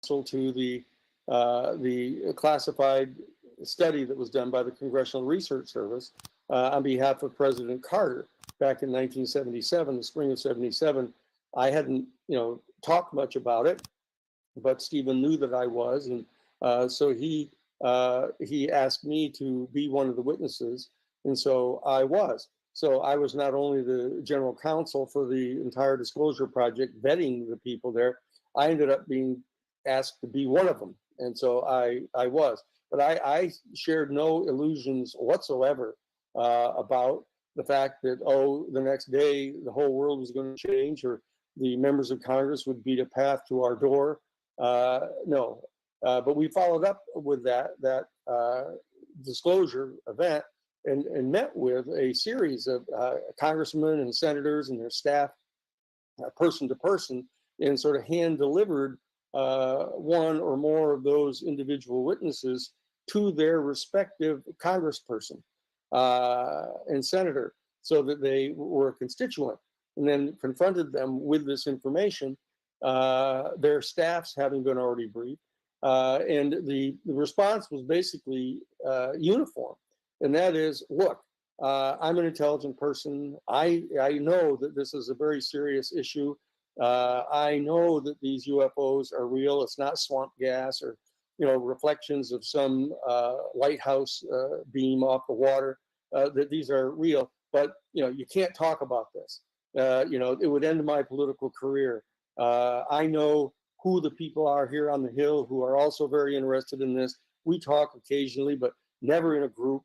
to the classified study that was done by the Congressional Research Service on behalf of President Carter back in 1977, the spring of '77. I hadn't, talked much about it, but Stephen knew that I was, and so he asked me to be one of the witnesses, and so I was. So I was not only the general counsel for the entire disclosure project, vetting the people there. I ended up being asked to be one of them, and so I was. But I shared no illusions whatsoever about the fact that the next day the whole world was going to change, or the members of Congress would beat a path to our door. No, but we followed up with that disclosure event and met with a series of congressmen and senators and their staff, person to person, and sort of hand delivered one or more of those individual witnesses to their respective congressperson and senator, so that they were a constituent, and then confronted them with this information, their staffs having been already briefed. And the response was basically uniform. And that is, look, I'm an intelligent person. I know that this is a very serious issue. I know that these UFOs are real. It's not swamp gas or, reflections of some lighthouse beam off the water, that these are real. But, you can't talk about this. It would end my political career. I know who the people are here on the Hill who are also very interested in this. We talk occasionally, but never in a group,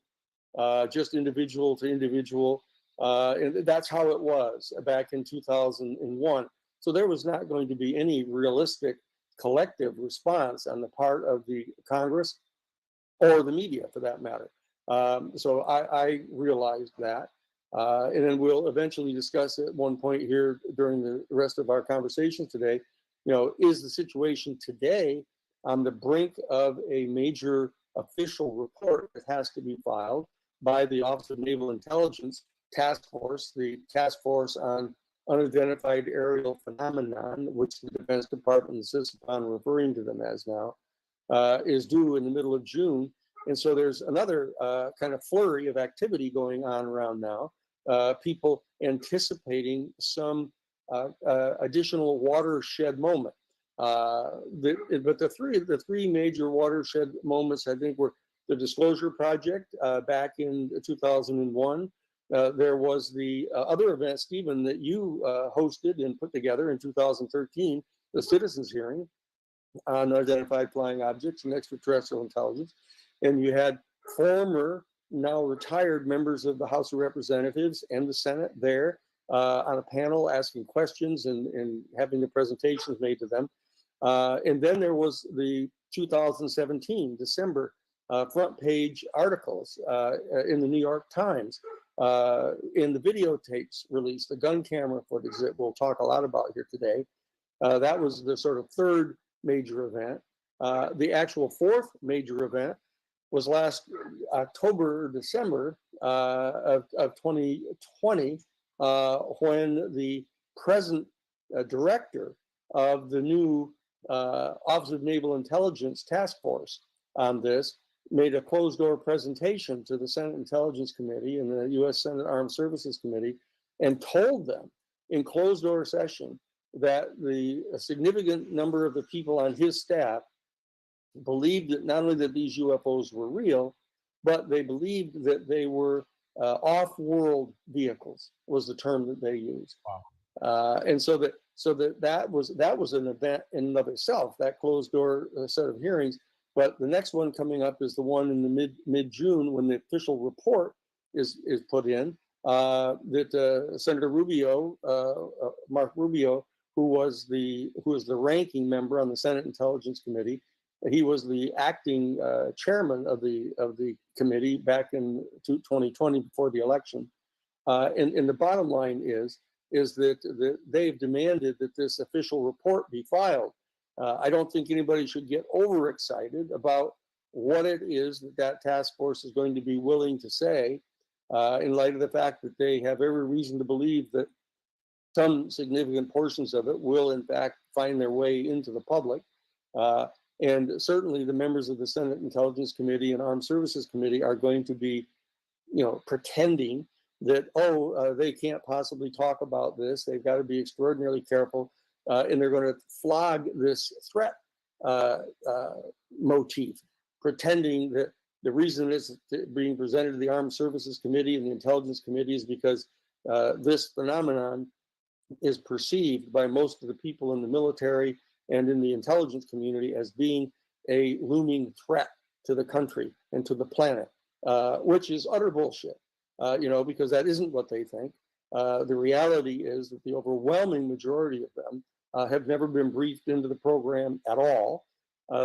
just individual to individual. And that's how it was back in 2001. So there was not going to be any realistic collective response on the part of the Congress or the media, for that matter. So I realized that. And then we'll eventually discuss at one point here during the rest of our conversation today, is the situation today on the brink of a major official report that has to be filed by the Office of Naval Intelligence Task Force, the Task Force on Unidentified Aerial Phenomenon, which the Defense Department insists upon referring to them as now, is due in the middle of June. And so there's another kind of flurry of activity going on around now, people anticipating some additional watershed moment. But the three major watershed moments, I think, were the Disclosure Project back in 2001. There was the other event, Stephen, that you hosted and put together in 2013, the citizens hearing on unidentified flying objects and extraterrestrial intelligence. And you had former, now retired members of the House of Representatives and the Senate there on a panel asking questions and having the presentations made to them. And then there was the 2017, December, front page articles in the New York Times, in the videotapes released, the gun camera footage that we'll talk a lot about here today. That was the sort of third major event. The actual fourth major event was last October or December of 2020, when the present director of the new Office of Naval Intelligence Task Force on this made a closed-door presentation to the Senate Intelligence Committee and the U.S. Senate Armed Services Committee, and told them in closed-door session that a significant number of the people on his staff believed that not only that these UFOs were real, but they believed that they were off-world vehicles, was the term that they used. Wow. And so that was an event in and of itself, that closed-door set of hearings. But the next one coming up is the one in the mid-June, when the official report is put in, that Senator Rubio, Mark Rubio, who is the ranking member on the Senate Intelligence Committee, he was the acting chairman of the committee back in 2020 before the election. And the bottom line is that they've demanded that this official report be filed. I don't think anybody should get overexcited about what it is that task force is going to be willing to say, in light of the fact that they have every reason to believe that some significant portions of it will, in fact, find their way into the public. And certainly the members of the Senate Intelligence Committee and Armed Services Committee are going to be, pretending that, they can't possibly talk about this. They've got to be extraordinarily careful. And they're going to flog this threat motif, pretending that the reason it's being presented to the Armed Services Committee and the Intelligence Committee is because this phenomenon is perceived by most of the people in the military and in the intelligence community as being a looming threat to the country and to the planet, which is utter bullshit, because that isn't what they think. The reality is that the overwhelming majority of them have never been briefed into the program at all.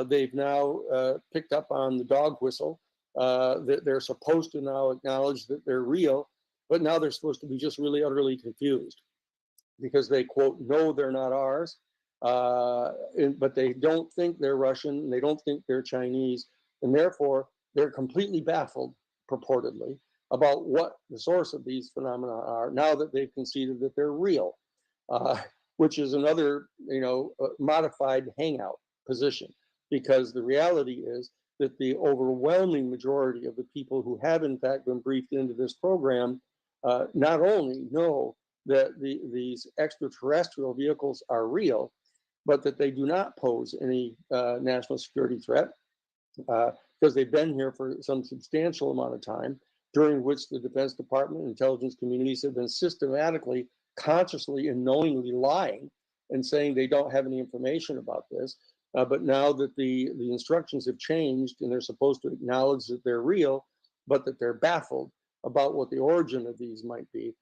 They've now picked up on the dog whistle, that they're supposed to now acknowledge that they're real, but now they're supposed to be just really utterly confused because they, quote, know they're not ours, but they don't think they're Russian, and they don't think they're Chinese, and therefore they're completely baffled, purportedly, about what the source of these phenomena are now that they've conceded that they're real, which is another, modified hangout position, because the reality is that the overwhelming majority of the people who have in fact been briefed into this program not only know that these extraterrestrial vehicles are real, but that they do not pose any national security threat because they've been here for some substantial amount of time, during which the Defense Department and intelligence communities have been systematically, consciously, and knowingly lying and saying they don't have any information about this. But now that the instructions have changed and they're supposed to acknowledge that they're real, but that they're baffled about what the origin of these might be,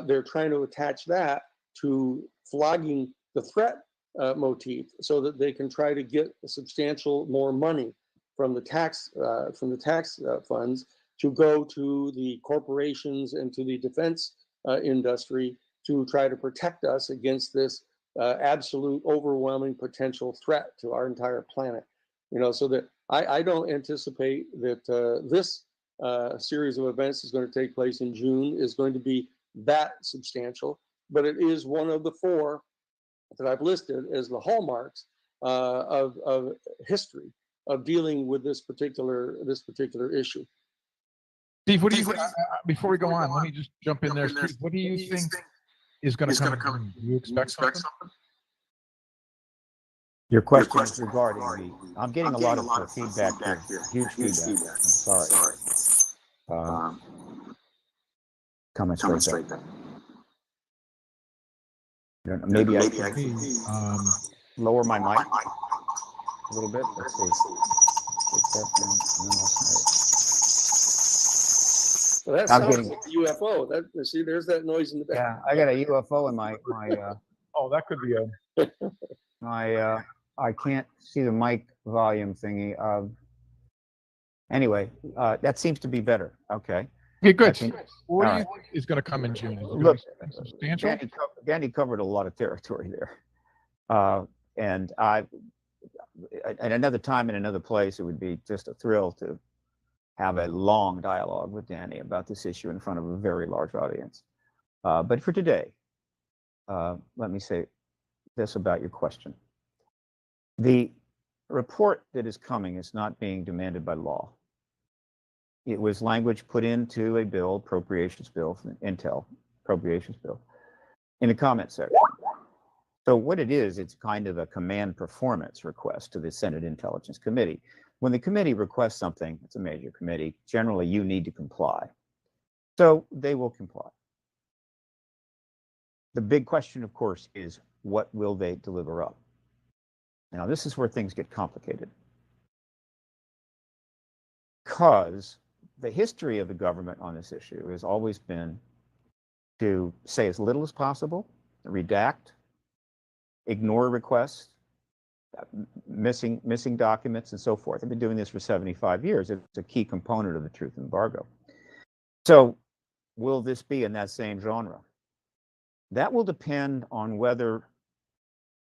they're trying to attach that to flogging the threat motif so that they can try to get substantial more money from the tax funds to go to the corporations and to the defense industry to try to protect us against this absolute overwhelming potential threat to our entire planet. So that I don't anticipate that this series of events is going to take place in June is going to be that substantial, but it is one of the four that I've listed as the hallmarks of history of dealing with this particular issue. Steve, what do you think? Before we go on, let me just jump in there. Steve, what do you think is going to come? Do you expect something? Your question is regarding me. I'm getting a lot of feedback here, huge feedback. I'm sorry. Coming straight back. Maybe I can lower my mic a little bit. Let's see. Well, that sounds like a UFO. See, there's that noise in the back. Yeah, I got a UFO in my oh, that could be a I can't see the mic volume thingy. Anyway, that seems to be better. Okay. Okay, good. What do you think is going to come in June? Look, substantial. Danny covered a lot of territory there, and at another time in another place, it would be just a thrill to have a long dialogue with Danny about this issue in front of a very large audience. But for today, let me say this about your question. The report that is coming is not being demanded by law. It was language put into a bill, appropriations bill, Intel appropriations bill, in the comment section. So what it is, it's kind of a command performance request to the Senate Intelligence Committee. When the committee requests something, it's a major committee, generally you need to comply. So they will comply. The big question, of course, is what will they deliver up? Now, this is where things get complicated. Because the history of the government on this issue has always been to say as little as possible, redact, ignore requests, missing documents, and so forth. I've been doing this for 75 years. It's a key component of the truth embargo. So will this be in that same genre? That will depend on whether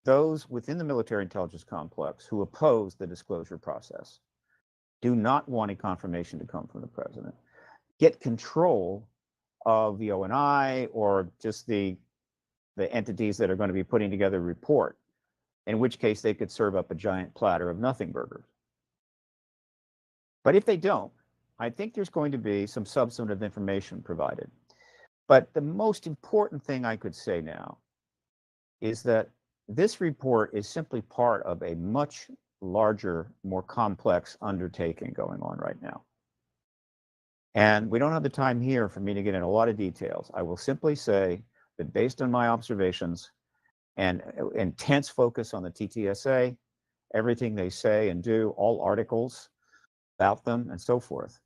those within the military intelligence complex who oppose the disclosure process, do not want a confirmation to come from the president, get control of the ONI or just the entities that are going to be putting together a report. in which case they could serve up a giant platter of nothing burgers. But if they don't, I think there's going to be some substantive information provided. But the most important thing I could say now is that this report is simply part of a much larger, more complex undertaking going on right now. And we don't have the time here for me to get into a lot of details. I will simply say that based on my observations and intense focus on the TTSA, everything they say and do, all articles about them and so forth,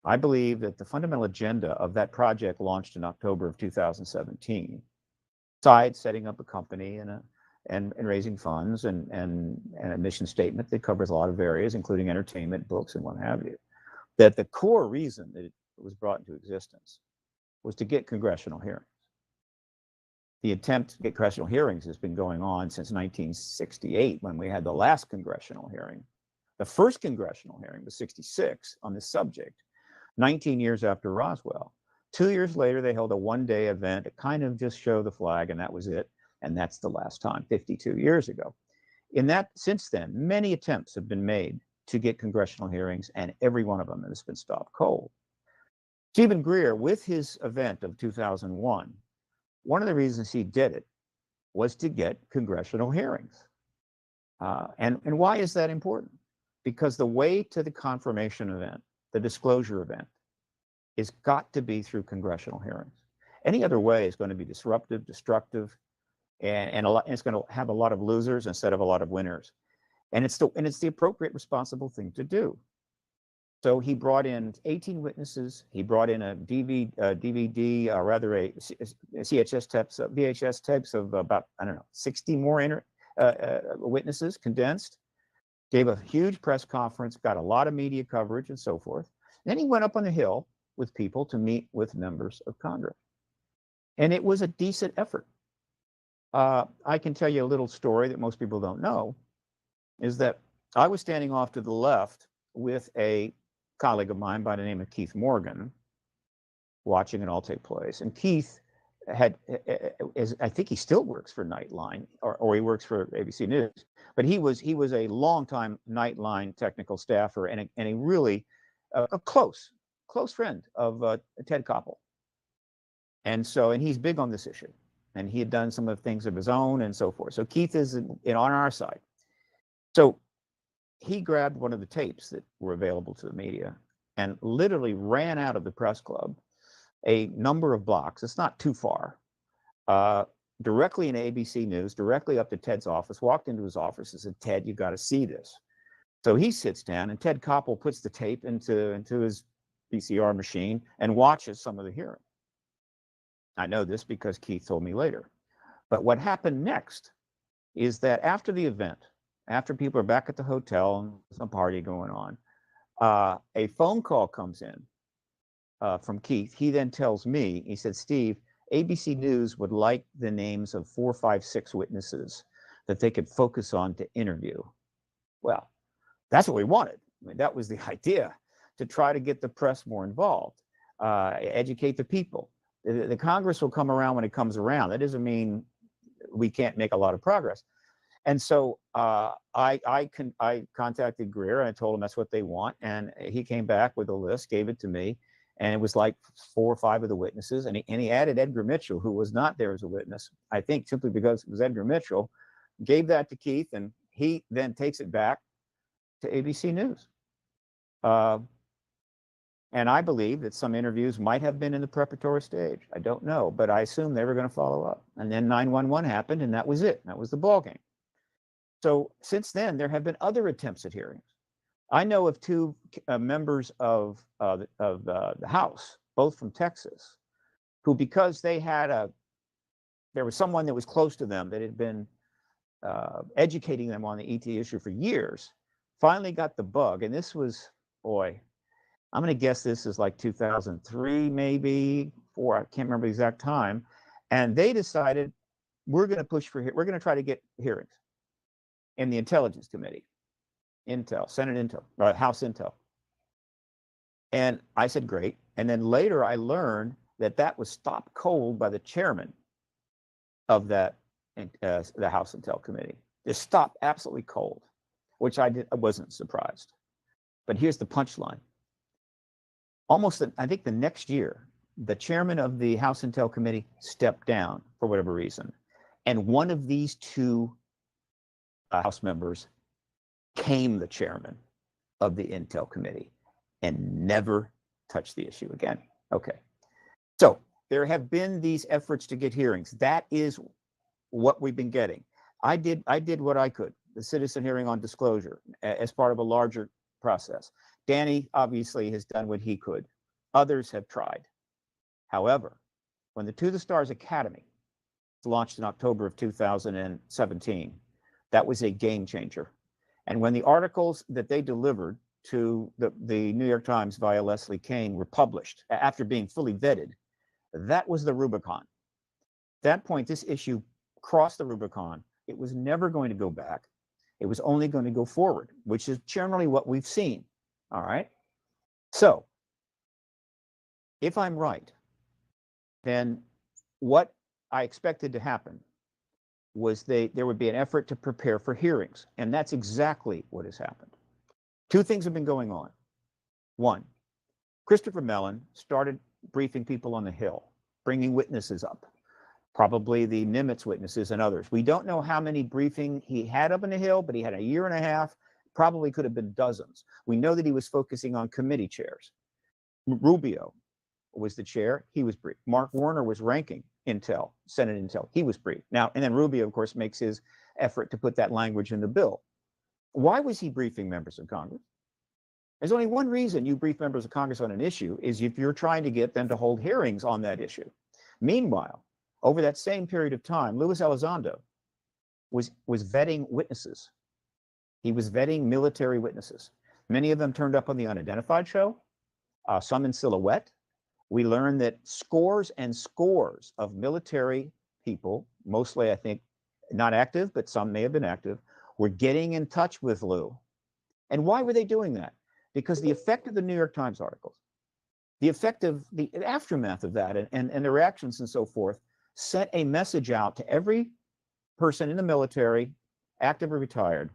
I believe that the fundamental agenda of that project launched in October of 2017, besides setting up a company and raising funds and a mission statement that covers a lot of areas, including entertainment, books, and what have you, that the core reason that it was brought into existence was to get congressional hearings. The attempt to get congressional hearings has been going on since 1968, when we had the last congressional hearing. The first congressional hearing was 66 on this subject, 19 years after Roswell. 2 years later, they held a one-day event to kind of just show the flag, and that was it. And that's the last time, 52 years ago. Since then, many attempts have been made to get congressional hearings, and every one of them has been stopped cold. Stephen Greer, with his event of 2001, one of the reasons he did it was to get congressional hearings. And why is that important? Because the way to the confirmation event, the disclosure event, is got to be through congressional hearings. Any other way is going to be disruptive, destructive, and it's going to have a lot of losers instead of a lot of winners. And it's the appropriate, responsible thing to do. So he brought in 18 witnesses. He brought in a VHS tapes of about, 60 more witnesses condensed. Gave a huge press conference, got a lot of media coverage and so forth. Then he went up on the Hill with people to meet with members of Congress. And it was a decent effort. I can tell you a little story that most people don't know, is that I was standing off to the left with a colleague of mine by the name of Keith Morgan, watching it all take place. And Keith I think he still works for Nightline, or he works for ABC News, but he was a longtime Nightline technical staffer and a really a close friend of Ted Koppel. And he's big on this issue, and he had done some of the things of his own and so forth. So Keith is on our side. So he grabbed one of the tapes that were available to the media and literally ran out of the press club a number of blocks. It's not too far. Directly in ABC News, directly up to Ted's office, walked into his office and said, "Ted, you got to see this." So he sits down, and Ted Koppel puts the tape into his VCR machine and watches some of the hearing. I know this because Keith told me later. But what happened next is that after the event, after people are back at the hotel and some party going on, a phone call comes in from Keith. He then tells me, he said, "Steve, ABC News would like the names of 4, 5, 6 witnesses that they could focus on to interview." Well, that's what we wanted. I mean, that was the idea, to try to get the press more involved, educate the people. The Congress will come around when it comes around. That doesn't mean we can't make a lot of progress. And so I contacted Greer, and I told him that's what they want. And he came back with a list, gave it to me. And it was like 4 or 5 of the witnesses. And he added Edgar Mitchell, who was not there as a witness, I think simply because it was Edgar Mitchell, gave that to Keith, and he then takes it back to ABC News. And I believe that some interviews might have been in the preparatory stage. I don't know, but I assume they were going to follow up. And then 9/11 happened, and that was it. That was the ballgame. So since then, there have been other attempts at hearings. I know of 2 members of the House, both from Texas, who, because there was someone that was close to them that had been educating them on the ET issue for years, finally got the bug. And this was, boy, I'm going to guess this is like 2003, maybe 4. I can't remember the exact time. And they decided, we're going to try to get hearings in the Intelligence Committee. Intel, Senate Intel, House Intel. And I said, great. And then later I learned that was stopped cold by the chairman of the House Intel Committee. Just stopped absolutely cold, which I wasn't surprised. But here's the punchline. I think the next year, the chairman of the House Intel Committee stepped down for whatever reason. And one of these two House members became the chairman of the Intel Committee and never touched the issue again. Okay. So there have been these efforts to get hearings. That is what we've been getting. I did what I could, the citizen hearing on disclosure, as part of a larger process. Danny obviously has done what he could. Others have tried. However, when the To the Stars Academy launched in October of 2017, that was a game changer. And when the articles that they delivered to the New York Times via Leslie Kean were published after being fully vetted, that was the Rubicon. At that point, this issue crossed the Rubicon. It was never going to go back. It was only going to go forward, which is generally what we've seen. All right. So if I'm right, then what I expected to happen was there would be an effort to prepare for hearings. And that's exactly what has happened. Two things have been going on. One, Christopher Mellon started briefing people on the Hill, bringing witnesses up, probably the Nimitz witnesses and others. We don't know how many briefings he had up on the Hill, but he had a year and a half, probably could have been dozens. We know that he was focusing on committee chairs. Rubio was the chair, he was briefed. Mark Warner was ranking Intel, Senate Intel, he was briefed. Now, and then Rubio, of course, makes his effort to put that language in the bill. Why was he briefing members of Congress? There's only one reason you brief members of Congress on an issue, is if you're trying to get them to hold hearings on that issue. Meanwhile, over that same period of time, Luis Elizondo was vetting witnesses. He was vetting military witnesses. Many of them turned up on the Unidentified show, some in silhouette. We learned that scores and scores of military people, mostly I think not active, but some may have been active, were getting in touch with Lou. And why were they doing that? Because the effect of the New York Times articles, the effect of the aftermath of that and the reactions and so forth, sent a message out to every person in the military, active or retired,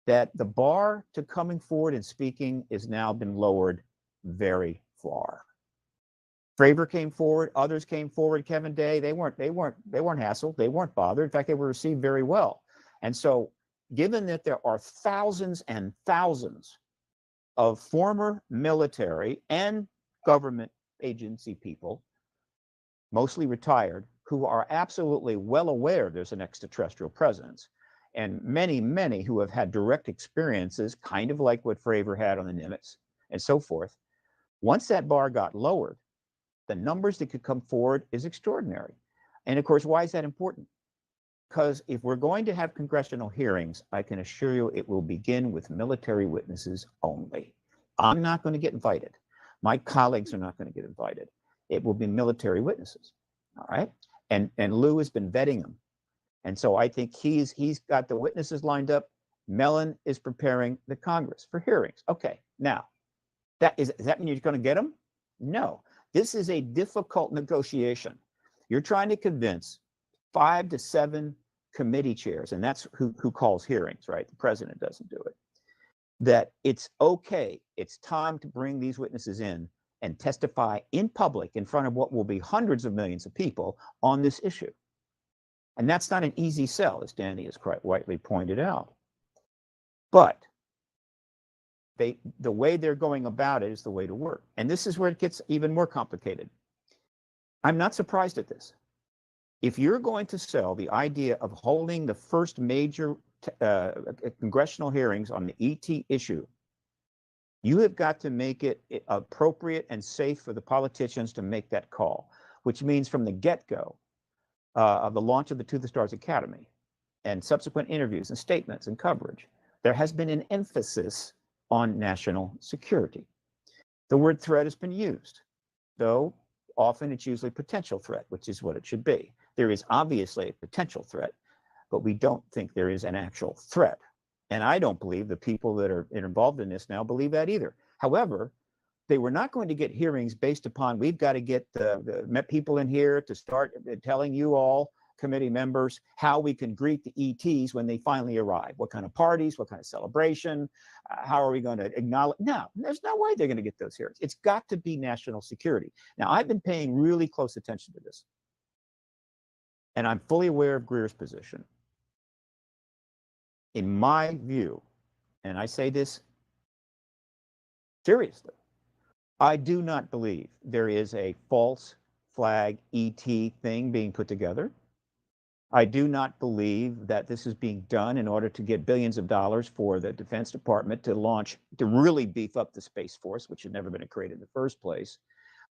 that the bar to coming forward and speaking has now been lowered very far. Fravor came forward, others came forward, Kevin Day, they weren't hassled, they weren't bothered. In fact, they were received very well. And so, given that there are thousands and thousands of former military and government agency people, mostly retired, who are absolutely well aware there's an extraterrestrial presence, and many, many who have had direct experiences, kind of like what Fravor had on the Nimitz and so forth, once that bar got lowered, the numbers that could come forward is extraordinary. And of course, why is that important? Because if we're going to have congressional hearings, I can assure you it will begin with military witnesses only. I'm not going to get invited. My colleagues are not going to get invited. It will be military witnesses, all right? And Lou has been vetting them. And so I think he's got the witnesses lined up. Mellon is preparing the Congress for hearings. Okay, now, does that mean you're going to get them? No. This is a difficult negotiation. You're trying to convince 5 to 7 committee chairs, and that's who calls hearings, right? The president doesn't do it. That it's okay, it's time to bring these witnesses in and testify in public in front of what will be hundreds of millions of people on this issue. And that's not an easy sell, as Danny has quite rightly pointed out. But the way they're going about it is the way to work. And this is where it gets even more complicated. I'm not surprised at this. If you're going to sell the idea of holding the first major congressional hearings on the ET issue, you have got to make it appropriate and safe for the politicians to make that call, which means from the get-go of the launch of the To the Stars Academy and subsequent interviews and statements and coverage, there has been an emphasis on national security. The word threat has been used, though often it's usually potential threat, which is what it should be. There is obviously a potential threat, but we don't think there is an actual threat. And I don't believe the people that are involved in this now believe that either. However, they were not going to get hearings based upon, we've got to get the people in here to start telling you all committee members how we can greet the ETs when they finally arrive. What kind of parties, what kind of celebration, how are we going to acknowledge? No, there's no way they're going to get those hearings. It's got to be national security. Now, I've been paying really close attention to this, and I'm fully aware of Greer's position. In my view, and I say this seriously, I do not believe there is a false flag ET thing being put together. I do not believe that this is being done in order to get billions of dollars for the Defense Department to really beef up the Space Force, which had never been created in the first place.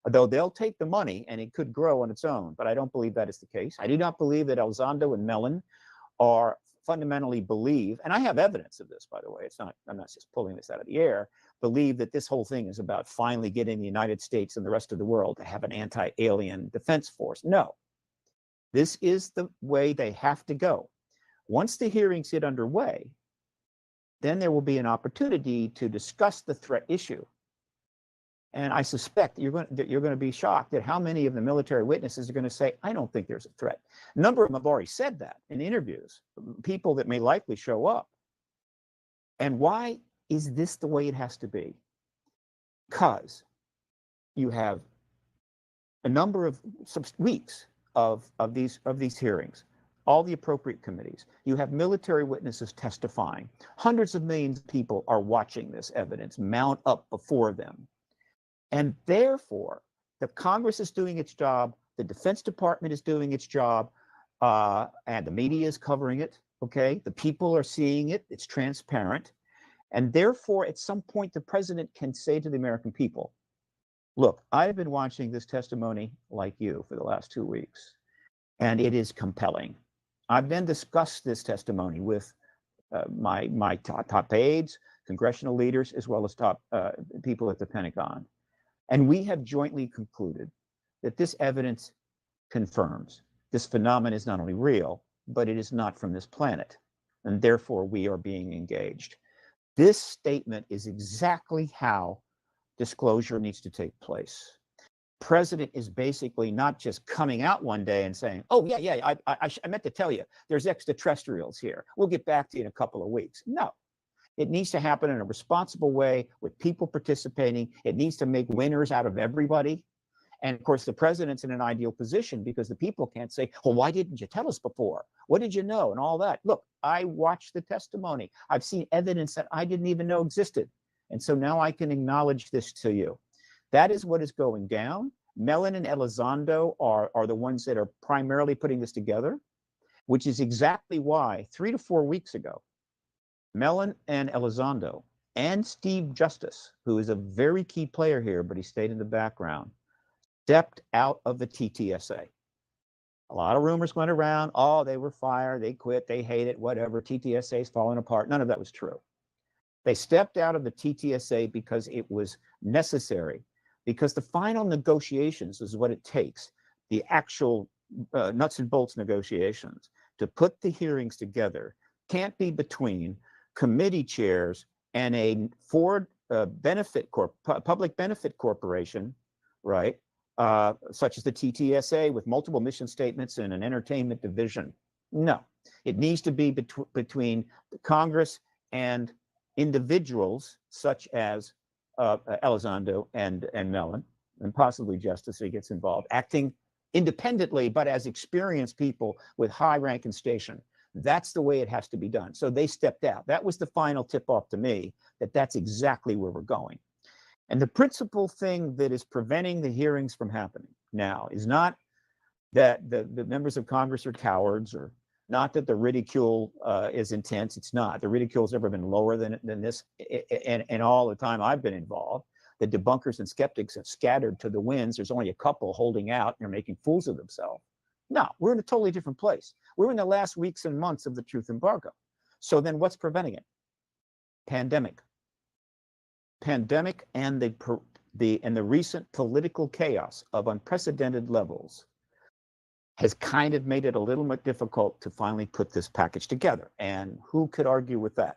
Though they'll take the money and it could grow on its own, but I don't believe that is the case. I do not believe that Elizondo and Mellon are fundamentally believe, and I have evidence of this, by the way, I'm not just pulling this out of the air, believe that this whole thing is about finally getting the United States and the rest of the world to have an anti-alien defense force. No, this is the way they have to go. Once the hearings get underway, then there will be an opportunity to discuss the threat issue. And I suspect you're going to be shocked at how many of the military witnesses are going to say, I don't think there's a threat. A number of them have already said that in interviews, people that may likely show up. And why is this the way it has to be? Because you have a number of weeks of these hearings, all the appropriate committees. You have military witnesses testifying. Hundreds of millions of people are watching this evidence mount up before them. And therefore, the Congress is doing its job, the Defense Department is doing its job, and the media is covering it, okay? The people are seeing it, it's transparent. And therefore, at some point, the president can say to the American people, look, I've been watching this testimony like you for the last 2 weeks, and it is compelling. I've then discussed this testimony with my top aides, congressional leaders, as well as top people at the Pentagon. And we have jointly concluded that this evidence confirms this phenomenon is not only real, but it is not from this planet. And therefore, we are being engaged. This statement is exactly how disclosure needs to take place. President is basically not just coming out one day and saying, oh, yeah, I meant to tell you, there's extraterrestrials here. We'll get back to you in a couple of weeks. No. It needs to happen in a responsible way with people participating. It needs to make winners out of everybody. And of course, the president's in an ideal position because the people can't say, well, why didn't you tell us before? What did you know? And all that. Look, I watched the testimony. I've seen evidence that I didn't even know existed. And so now I can acknowledge this to you. That is what is going down. Mellon and Elizondo are the ones that are primarily putting this together, which is exactly why 3 to 4 weeks ago, Mellon and Elizondo and Steve Justice, who is a very key player here, but he stayed in the background, stepped out of the TTSA. A lot of rumors went around. Oh, they were fired. They quit. They hate it. Whatever. TTSA is falling apart. None of that was true. They stepped out of the TTSA because it was necessary, because the final negotiations is what it takes, the actual nuts and bolts negotiations, to put the hearings together can't be between committee chairs and a public benefit corporation, right? Such as the TTSA with multiple mission statements and an entertainment division. No, it needs to be between the Congress and individuals such as Elizondo and Mellon, and possibly Justice if he gets involved, acting independently, but as experienced people with high rank and station. That's the way it has to be done. So they stepped out. That was the final tip off to me that that's exactly where we're going. And the principal thing that is preventing the hearings from happening now is not that the members of Congress are cowards, or not that the ridicule is intense. It's not. The ridicule has never been lower than this. And all the time I've been involved, the debunkers and skeptics have scattered to the winds. There's only a couple holding out and they're making fools of themselves. No, we're in a totally different place. We're in the last weeks and months of the truth embargo. So then what's preventing it? Pandemic. Pandemic and the recent political chaos of unprecedented levels has kind of made it a little bit difficult to finally put this package together. And who could argue with that?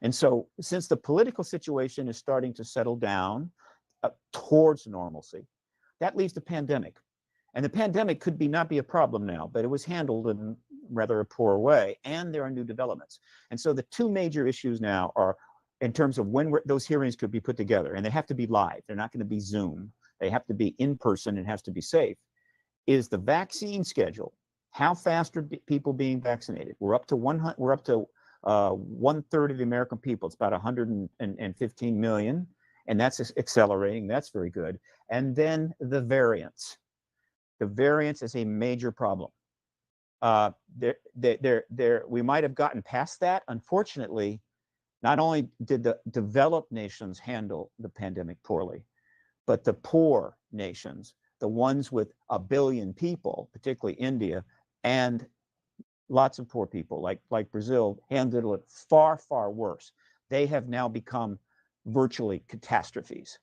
And so since the political situation is starting to settle down towards normalcy, that leaves the pandemic. And the pandemic could not be a problem now, but it was handled in rather a poor way, and there are new developments. And so the two major issues now are in terms of when those hearings could be put together, and they have to be live. They're not going to be Zoom. They have to be in person. It has to be safe. Is the vaccine schedule? How fast are people being vaccinated? We're up to 100. We're up to 1/3 of the American people. It's about 115 million, and that's accelerating. That's very good. And then the variants. The variance is a major problem. We might have gotten past that. Unfortunately, not only did the developed nations handle the pandemic poorly, but the poor nations, the ones with 1 billion people, particularly India, and lots of poor people like Brazil, handled it far, far worse. They have now become virtually catastrophes.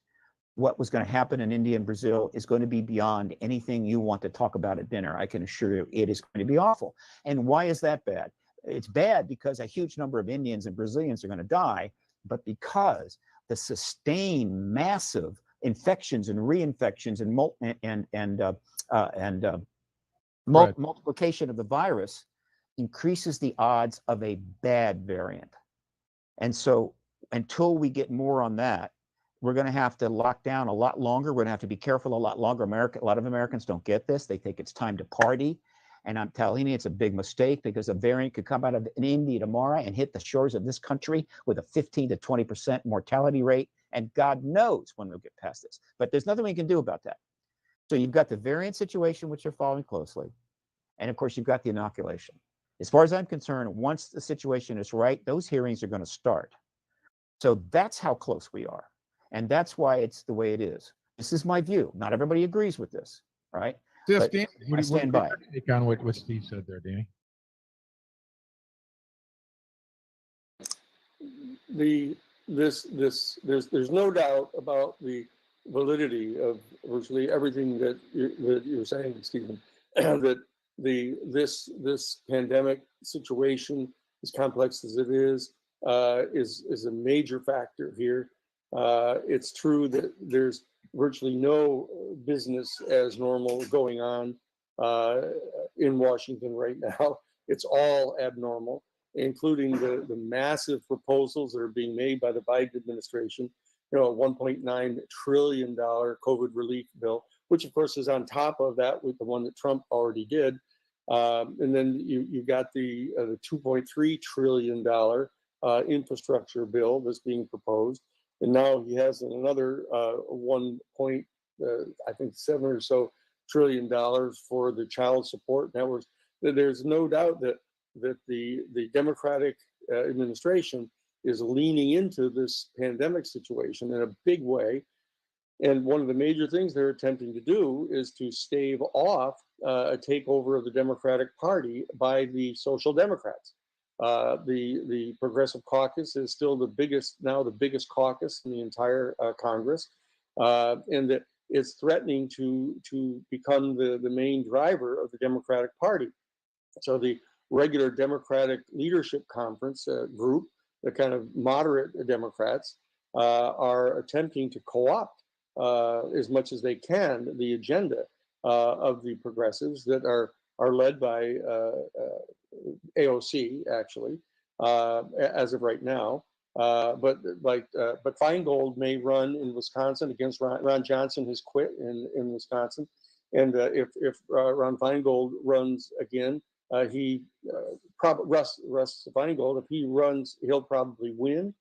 What was going to happen in India and Brazil is going to be beyond anything you want to talk about at dinner. I can assure you it is going to be awful. And why is that bad? It's bad because a huge number of Indians and Brazilians are going to die, but because the sustained massive infections and reinfections and multiplication of the virus increases the odds of a bad variant. And so until we get more on that, we're going to have to lock down a lot longer. We're going to have to be careful a lot longer. A lot of Americans don't get this. They think it's time to party. And I'm telling you, it's a big mistake, because a variant could come out of India tomorrow and hit the shores of this country with a 15 to 20% mortality rate. And God knows when we'll get past this. But there's nothing we can do about that. So you've got the variant situation, which you're following closely. And of course, you've got the inoculation. As far as I'm concerned, once the situation is right, those hearings are going to start. So that's how close we are. And that's why it's the way it is. This is my view. Not everybody agrees with this, right? Yes, But Danny, I stand by it. Take on what Steve said there, Danny. There's no doubt about the validity of virtually everything that you're saying, Stephen. That this pandemic situation, as complex as it is a major factor here. It's true that there's virtually no business as normal going on in Washington right now. It's all abnormal, including the massive proposals that are being made by the Biden administration. You know, a $1.9 trillion COVID relief bill, which of course is on top of that with the one that Trump already did. And then you've got the $2.3 trillion infrastructure bill that's being proposed. And now he has another I think $7 or so trillion for the child support networks. There's no doubt that the Democratic administration is leaning into this pandemic situation in a big way. And one of the major things they're attempting to do is to stave off a takeover of the Democratic Party by the Social Democrats. The Progressive Caucus is still the biggest caucus in the entire Congress, and that it's threatening to become the main driver of the Democratic Party. So the regular Democratic Leadership Conference group, the kind of moderate Democrats, are attempting to co-opt as much as they can the agenda of the progressives that are led by AOC, actually, as of right now. But Feingold may run in Wisconsin against Ron Johnson has quit in Wisconsin, and if Ron Feingold runs again, Russ Feingold, if he runs, he'll probably win.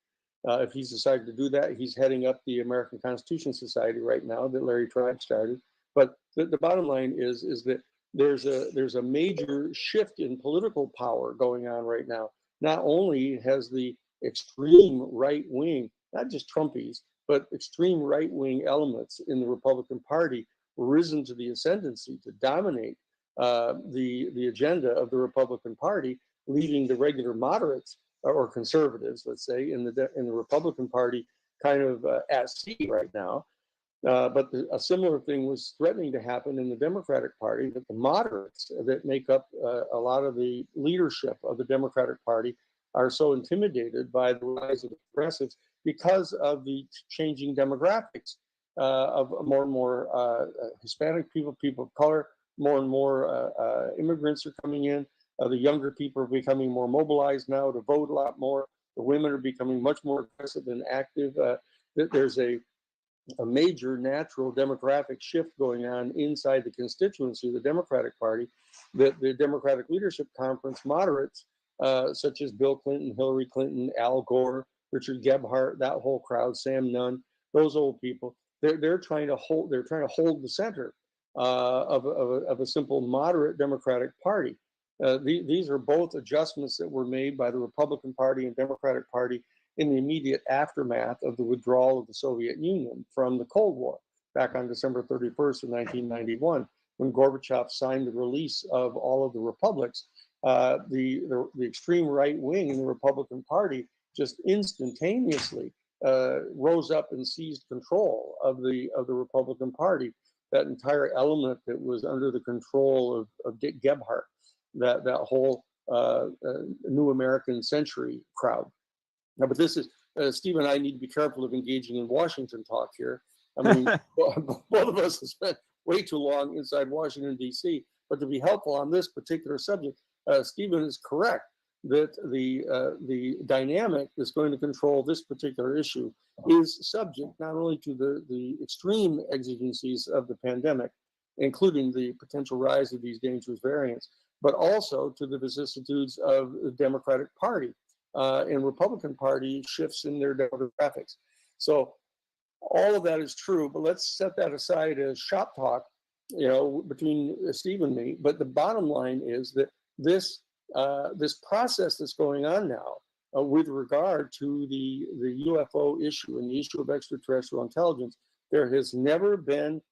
If he's decided to do that, he's heading up the American Constitution Society right now that Larry Tribe started. But the bottom line is that there's a major shift in political power going on right now. Not only has the extreme right wing, not just Trumpies, but extreme right wing elements in the Republican Party risen to the ascendancy to dominate the agenda of the Republican Party, leaving the regular moderates or conservatives, let's say, in the Republican Party kind of at sea right now. But a similar thing was threatening to happen in the Democratic Party, that the moderates that make up a lot of the leadership of the Democratic Party are so intimidated by the rise of the progressives because of the changing demographics of more and more Hispanic people of color more and more immigrants are coming in. The younger people are becoming more mobilized now to vote a lot more. The women are becoming much more aggressive and active. There's a major natural demographic shift going on inside the constituency of the Democratic Party that the Democratic Leadership Conference moderates, such as Bill Clinton, Hillary Clinton, Al Gore, Richard Gebhardt, that whole crowd, Sam Nunn, those old people, they're trying to hold the center of a simple moderate Democratic Party. These are both adjustments that were made by the Republican Party and Democratic Party in the immediate aftermath of the withdrawal of the Soviet Union from the Cold War back on December 31st of 1991, when Gorbachev signed the release of all of the republics. The extreme right wing in the Republican Party just instantaneously rose up and seized control of the Republican Party, that entire element that was under the control of Dick Gebhardt, that whole New American Century crowd. Now, but this is, Steve and I need to be careful of engaging in Washington talk here. I mean, both of us have spent way too long inside Washington, D.C. But to be helpful on this particular subject, Stephen is correct that the dynamic that's going to control this particular issue is subject not only to the extreme exigencies of the pandemic, including the potential rise of these dangerous variants, but also to the vicissitudes of the Democratic Party and Republican Party shifts in their demographics. So all of that is true, but let's set that aside as shop talk, between Steve and me. But the bottom line is that this process that's going on now with regard to the UFO issue and the issue of extraterrestrial intelligence, there has never been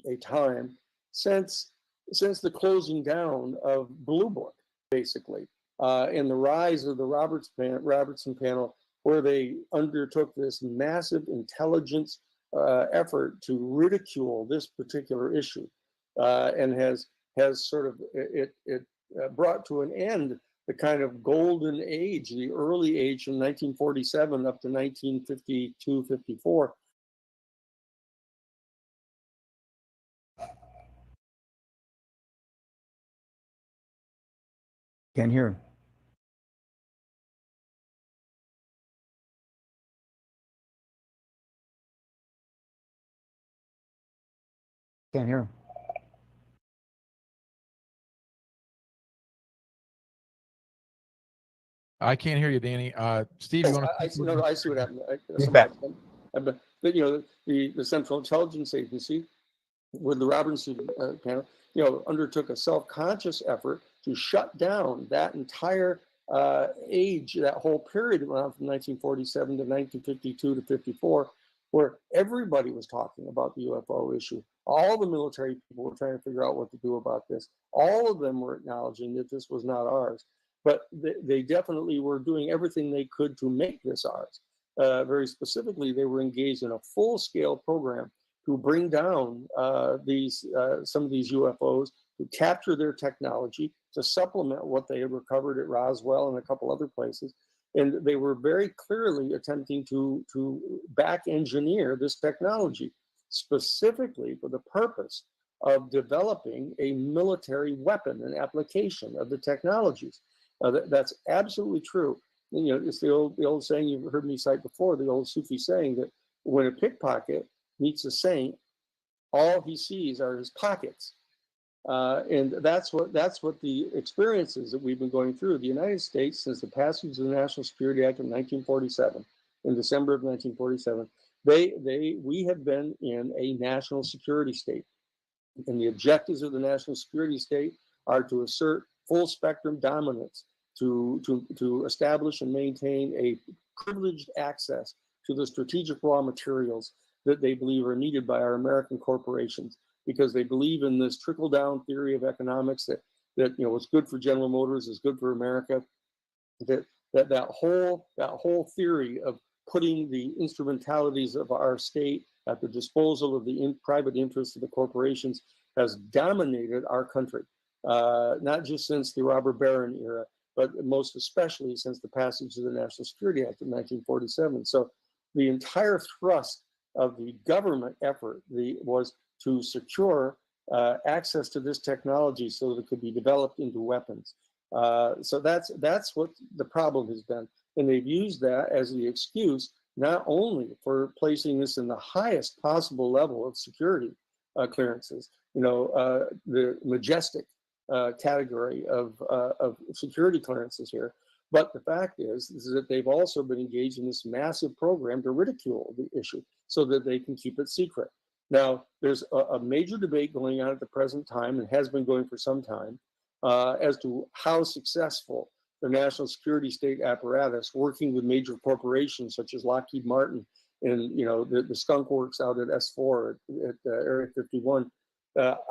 a time since the closing down of Blue Book, basically, and the rise of the Robertson panel, where they undertook this massive intelligence effort to ridicule this particular issue, and has sort of brought to an end the kind of golden age, the early age from 1947 up to 1952, 54. Can't hear him. Can't hear him. I can't hear you, Danny. Steve, you want to? I see what happened. But the Central Intelligence Agency, with the Robertson panel, undertook a self-conscious effort to shut down that entire age, that whole period that went on from 1947 to 1952 to 54, where everybody was talking about the UFO issue. All the military people were trying to figure out what to do about this. All of them were acknowledging that this was not ours, but they definitely were doing everything they could to make this ours. Very specifically, they were engaged in a full-scale program to bring down some of these UFOs, to capture their technology, to supplement what they had recovered at Roswell and a couple other places. And they were very clearly attempting to back engineer this technology, specifically for the purpose of developing a military weapon, an application of the technologies. That's absolutely true. And, it's the old saying you've heard me cite before, the old Sufi saying that when a pickpocket meets a saint, all he sees are his pockets. And that's what the experiences that we've been going through. The United States, since the passage of the National Security Act of 1947, in December of 1947, we have been in a national security state. And the objectives of the national security state are to assert full spectrum dominance, to establish and maintain a privileged access to the strategic raw materials that they believe are needed by our American corporations, because they believe in this trickle-down theory of economics that what's good for General Motors is good for America. That whole theory of putting the instrumentalities of our state at the disposal of the private interests of the corporations has dominated our country, not just since the robber baron era, but most especially since the passage of the National Security Act of 1947. So the entire thrust of the government effort was to secure access to this technology so that it could be developed into weapons. So that's what the problem has been. And they've used that as the excuse, not only for placing this in the highest possible level of security clearances, the majestic category of security clearances here, but the fact is that they've also been engaged in this massive program to ridicule the issue so that they can keep it secret. Now, there's a major debate going on at the present time, and has been going for some time, as to how successful the national security state apparatus, working with major corporations such as Lockheed Martin and the skunk works out at S4 at Area 51,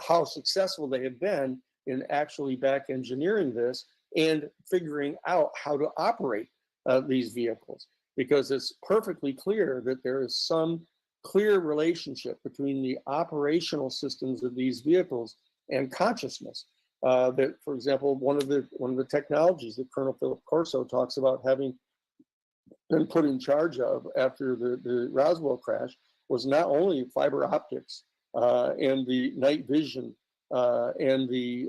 how successful they have been in actually back engineering this and figuring out how to operate these vehicles, because it's perfectly clear that there is some clear relationship between the operational systems of these vehicles and consciousness. That, for example, one of the technologies that Colonel Philip Corso talks about having been put in charge of after the Roswell crash was not only fiber optics and the night vision and the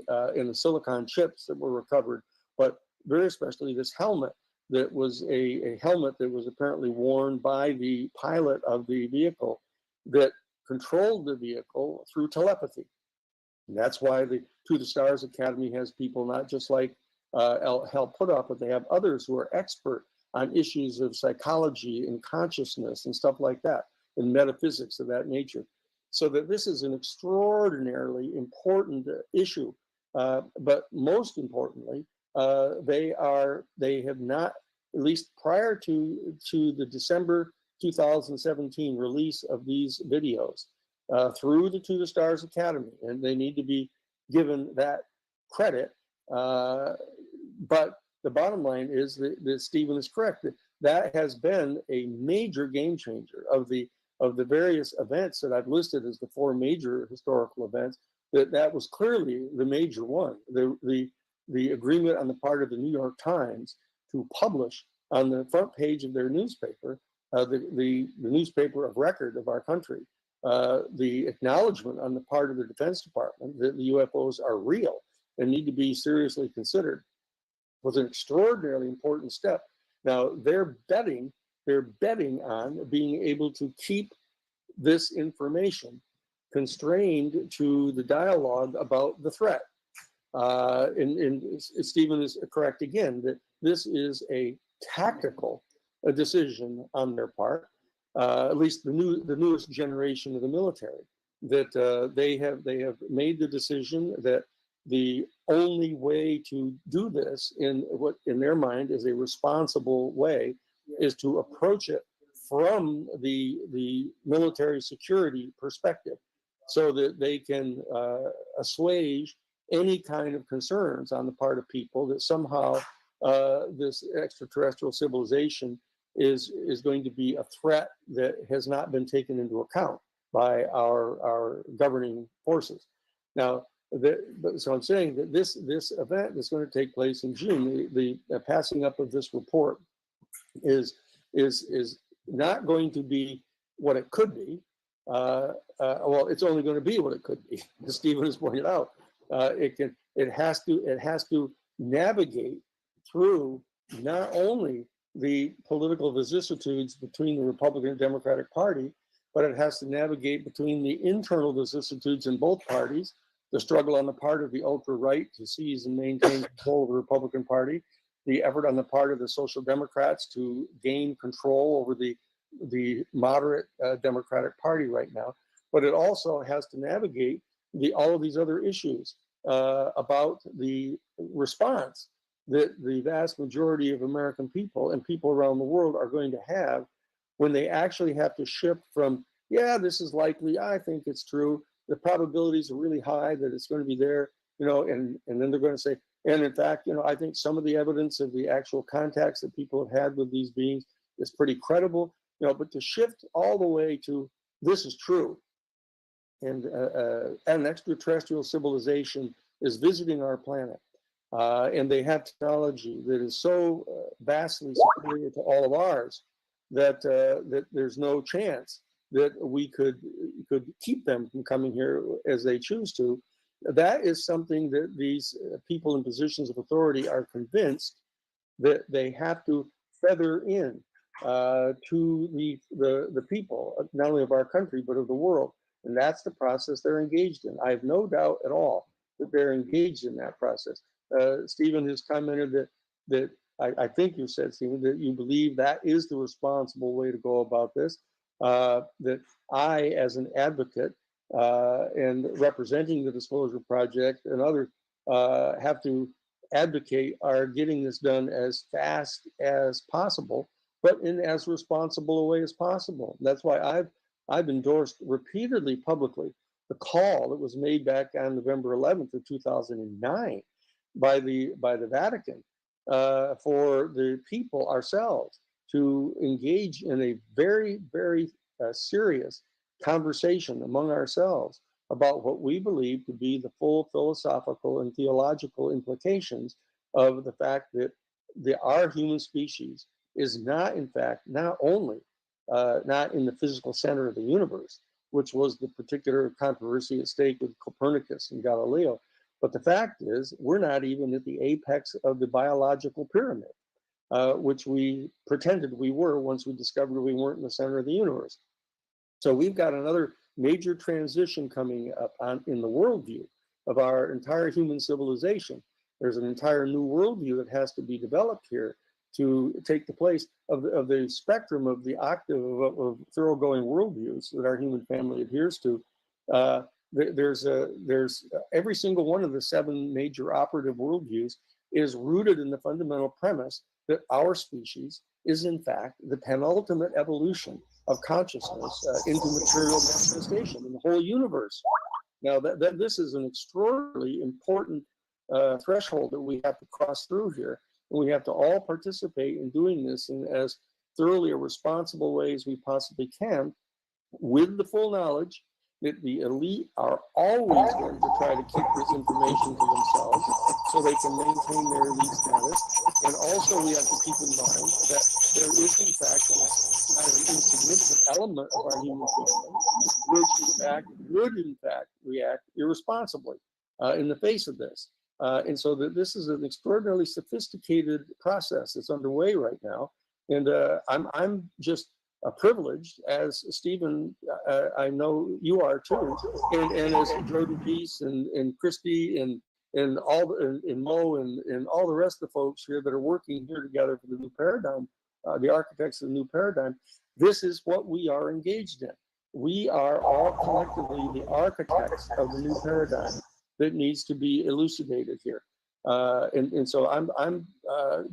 silicon chips that were recovered, but very especially this helmet that was a helmet that was apparently worn by the pilot of the vehicle that controlled the vehicle through telepathy. And that's why the To the Stars Academy has people not just like Hal Puthoff, but they have others who are expert on issues of psychology and consciousness and stuff like that, and metaphysics of that nature. So that this is an extraordinarily important issue. But most importantly, they have not, at least prior to the December 2017 release of these videos through the To the Stars Academy, and they need to be given that credit. But the bottom line is that Stephen is correct. That has been a major game changer of the various events that I've listed as the four major historical events. That was clearly the major one. The agreement on the part of the New York Times to publish on the front page of their newspaper, the newspaper of record of our country, the acknowledgement on the part of the Defense Department that the UFOs are real and need to be seriously considered was an extraordinarily important step. Now they're betting on being able to keep this information constrained to the dialogue about the threat. And Stephen is correct again that this is a tactical decision on their part, at least the newest generation of the military, that they have made the decision that the only way to do this in what in their mind is a responsible way is to approach it from the military security perspective, so that they can assuage any kind of concerns on the part of people that somehow this extraterrestrial civilization is going to be a threat that has not been taken into account by our governing forces. Now, so I'm saying that this event is going to take place in June. The passing up of this report is not going to be what it could be. Well, it's only going to be what it could be, as Stephen has pointed out. It has to navigate through not only the political vicissitudes between the Republican and Democratic Party, but it has to navigate between the internal vicissitudes in both parties, the struggle on the part of the ultra-right to seize and maintain control of the Republican Party, the effort on the part of the Social Democrats to gain control over the moderate Democratic Party right now. But it also has to navigate all of these other issues about the response that the vast majority of American people and people around the world are going to have when they actually have to shift from, yeah, this is likely, I think it's true, the probabilities are really high that it's going to be there, and then they're going to say, and in fact, I think some of the evidence of the actual contacts that people have had with these beings is pretty credible, but to shift all the way to this is true, and an extraterrestrial civilization is visiting our planet, and they have technology that is so vastly superior to all of ours that there's no chance that we could keep them from coming here as they choose to. That is something that these people in positions of authority are convinced that they have to feather in to the people, not only of our country, but of the world. And that's the process they're engaged in. I have no doubt at all that they're engaged in that process. Stephen has commented that I think you said, Stephen, that you believe that is the responsible way to go about this. That I, as an advocate and representing the Disclosure Project and others, have to advocate are getting this done as fast as possible, but in as responsible a way as possible. That's why I've endorsed repeatedly publicly the call that was made back on November 11th of 2009 by the Vatican for the people ourselves to engage in a very, very serious conversation among ourselves about what we believe to be the full philosophical and theological implications of the fact that our human species is not, in fact, not only not in the physical center of the universe, which was the particular controversy at stake with Copernicus and Galileo, but the fact is we're not even at the apex of the biological pyramid, which we pretended we were once we discovered we weren't in the center of the universe. So we've got another major transition coming up in the worldview of our entire human civilization. There's an entire new worldview that has to be developed here to take the place of the spectrum of the octave of thoroughgoing worldviews that our human family adheres to. There's every single one of the 7 major operative worldviews is rooted in the fundamental premise that our species is in fact the penultimate evolution of consciousness into material manifestation in the whole universe. Now this is an extraordinarily important threshold that we have to cross through here, and we have to all participate in doing this in as thoroughly a responsible way as we possibly can, with the full knowledge that the elite are always going to try to keep this information to themselves so they can maintain their elite status. And also we have to keep in mind that there is in fact not an insignificant element of our human family which in fact would in fact react irresponsibly in the face of this. And so that this is an extraordinarily sophisticated process that's underway right now. And I'm just privileged, as Stephen, I know you are too, and as Jordan Peace and Christy and all and Mo and all the rest of the folks here that are working here together for the new paradigm, the architects of the new paradigm. This is what we are engaged in. We are all collectively the architects of the new paradigm that needs to be elucidated here. And so I'm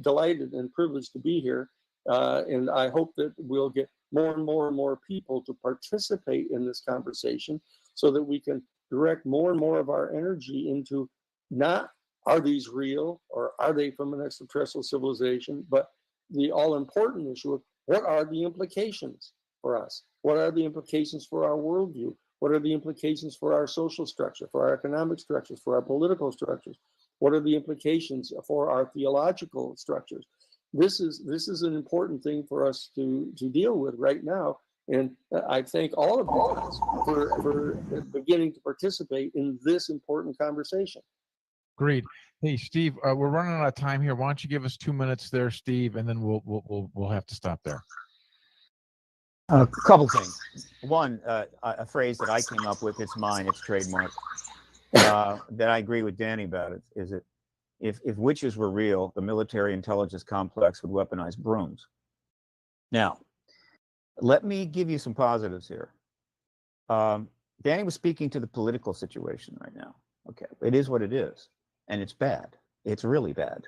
delighted and privileged to be here. And I hope that we'll get more and more and more people to participate in this conversation so that we can direct more and more of our energy into not are these real or are they from an extraterrestrial civilization, but the all important issue of what are the implications for us? What are the implications for our worldview? What are the implications for our social structure, for our economic structures, for our political structures? What are the implications for our theological structures? This is an important thing for us to deal with right now. And I thank all of you guys for beginning to participate in this important conversation. Great. Hey, Steve, we're running out of time here. Why don't you give us 2 minutes there, Steve, and then we'll have to stop there. A couple things. One, a phrase that I came up with, it's mine, it's trademark, that I agree with Danny about it, is that if witches were real, the military intelligence complex would weaponize brooms. Now, let me give you some positives here. Danny was speaking to the political situation right now. Okay, it is what it is, and it's bad. It's really bad.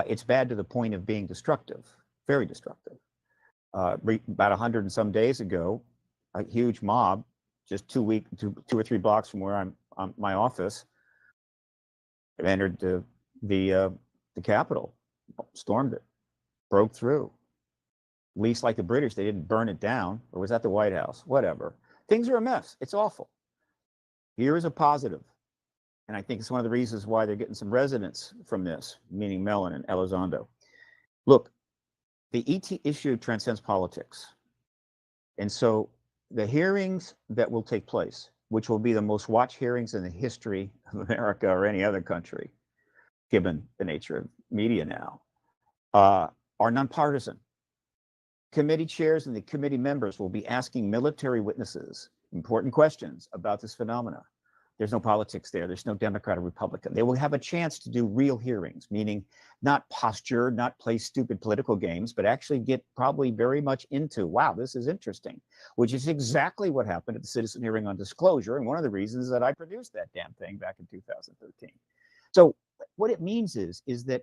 It's bad to the point of being destructive, very destructive. About 100 and some days ago, a huge mob, just 2 or 3 blocks from where I'm my office, entered the Capitol, stormed it, broke through. At least like the British, they didn't burn it down, or was that the White House? Whatever. Things are a mess. It's awful. Here is a positive, and I think it's one of the reasons why they're getting some resonance from this, meaning Mellon and Elizondo. Look, the ET issue transcends politics. And so the hearings that will take place, which will be the most watched hearings in the history of America or any other country, given the nature of media now, are nonpartisan. Committee chairs and the committee members will be asking military witnesses important questions about this phenomena. There's no politics there. There's no Democrat or Republican. They will have a chance to do real hearings, meaning not posture, not play stupid political games, but actually get probably very much into, wow, this is interesting, which is exactly what happened at the citizen hearing on disclosure. And one of the reasons that I produced that damn thing back in 2013. So what it means is that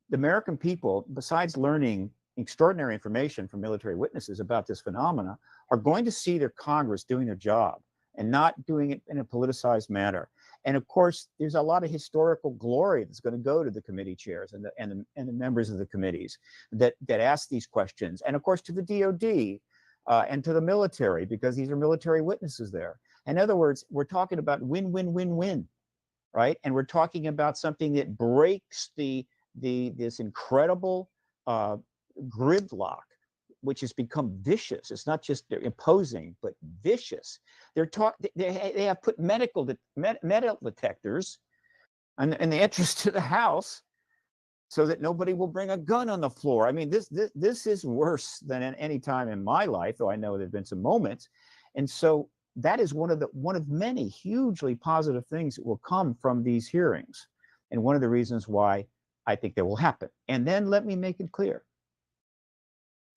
the American people, besides learning extraordinary information from military witnesses about this phenomena, are going to see their Congress doing their job and not doing it in a politicized manner. And of course, there's a lot of historical glory that's going to go to the committee chairs and the members of the committees that ask these questions. And of course, to the DOD and to the military, because these are military witnesses there. In other words, we're talking about win, win, win, win, right? And we're talking about something that breaks this incredible gridlock, which has become vicious. It's not just they're imposing, but vicious. They have put metal detectors in the entrance to the house so that nobody will bring a gun on the floor. I mean, this is worse than at any time in my life, though I know there've been some moments. And so that is one of many hugely positive things that will come from these hearings, and one of the reasons why I think they will happen. And then let me make it clear.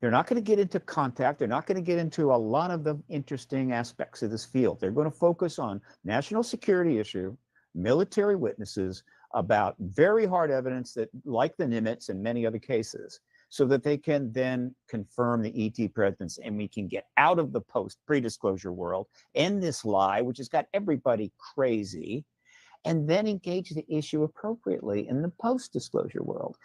They're not going to get into contact. They're not going to get into a lot of the interesting aspects of this field. They're going to focus on national security issue, military witnesses about very hard evidence that, like the Nimitz and many other cases, so that they can then confirm the ET presence, and we can get out of the pre-disclosure world, end this lie, which has got everybody crazy, and then engage the issue appropriately in the post-disclosure world.